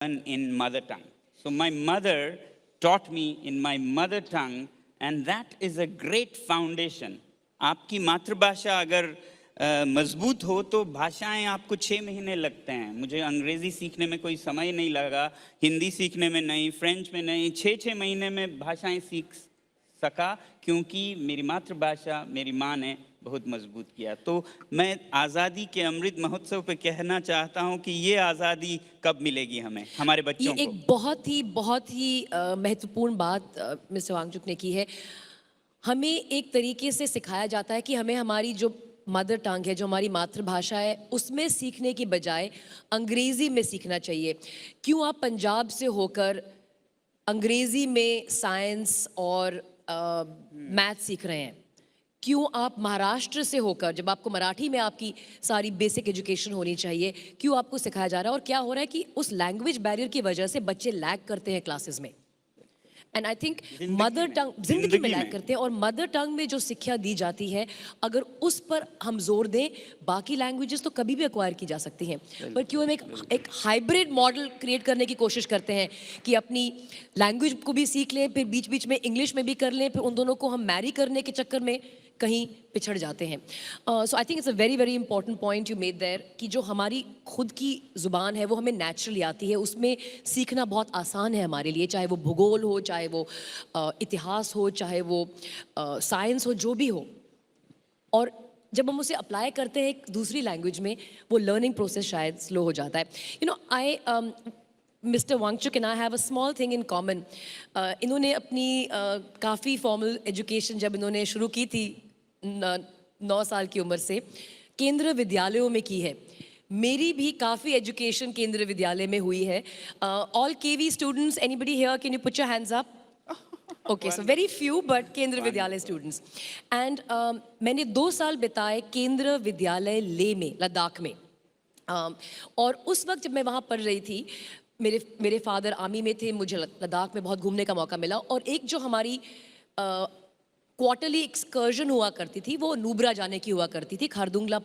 in mother tongue. So my mother taught me in my mother tongue, and that is a great foundation. आपकी मातृभाषा अगर मजबूत हो तो भाषाएं आपको 6 महीने लगते हैं. मुझे अंग्रेजी सीखने में कोई समय नहीं लगा, हिंदी सीखने में नहीं, फ्रेंच में नहीं. 6 महीने में भाषाएं सीख सका क्योंकि मेरी मातृभाषा मेरी माँ ने बहुत मजबूत किया. तो मैं आज़ादी के अमृत महोत्सव पे कहना चाहता हूँ कि ये आज़ादी कब मिलेगी हमें, हमारे बच्चों को. ये एक बहुत ही महत्वपूर्ण बात मिस्टर वांगचुक ने की है. हमें एक तरीके से सिखाया जाता है कि हमें हमारी जो मदर टंग है, जो हमारी मातृभाषा है, उसमें सीखने की बजाय अंग्रेज़ी में सीखना चाहिए. क्यों आप पंजाब से होकर अंग्रेज़ी में साइंस और मैथ सीख रहे हैं? क्यों आप महाराष्ट्र से होकर, जब आपको मराठी में आपकी सारी बेसिक एजुकेशन होनी चाहिए, क्यों आपको सिखाया जा रहा है? और क्या हो रहा है कि उस लैंग्वेज बैरियर की वजह से बच्चे लैग करते हैं क्लासेस में. And I think mother tongue जिंदगी में लैग करते हैं. और मदर टंग में जो शिक्षा दी जाती है, अगर उस पर हम जोर दें, बाकी लैंग्वेजेस तो कभी भी एक्वायर की जा सकती हैं. पर क्यों हम एक हाइब्रिड मॉडल क्रिएट करने की कोशिश करते हैं कि अपनी लैंग्वेज को भी सीख लें, फिर बीच बीच में इंग्लिश में भी कर लें, फिर उन दोनों को हम मैरी करने के चक्कर में कहीं पिछड़ जाते हैं. So I think it's a very very important point you made there कि जो हमारी खुद की ज़ुबान है वो हमें नेचुरली आती है, उसमें सीखना बहुत आसान है हमारे लिए. चाहे वो भूगोल हो, चाहे वो इतिहास हो, चाहे वो साइंस हो, जो भी हो. और जब हम उसे अप्लाई करते हैं एक दूसरी लैंग्वेज में, वो लर्निंग प्रोसेस शायद स्लो हो जाता है. You know, mister Wangchuk and I have a small thing in common. इन्होंने अपनी काफ़ी फॉर्मल एजुकेशन जब इन्होंने शुरू की थी 9 साल की उम्र से, केंद्र विद्यालयों में की है. मेरी भी काफ़ी एजुकेशन केंद्र विद्यालय में हुई है. All KV students, anybody here, can you put your hands up? Okay, so very few, but Kendra Vidyalaya students. And मैंने 2 साल बिताए केंद्र विद्यालय लेह में, लद्दाख में. और उस वक्त जब मैं वहाँ पढ़ रही थी, मेरे फादर आर्मी में थे, मुझे लद्दाख में बहुत घूमने का मौका मिला. और एक जो हमारी क्वार्टरली एक्सकर्जन हुआ करती थी, वो नुब्रा जाने की हुआ करती थी, खारदुंगला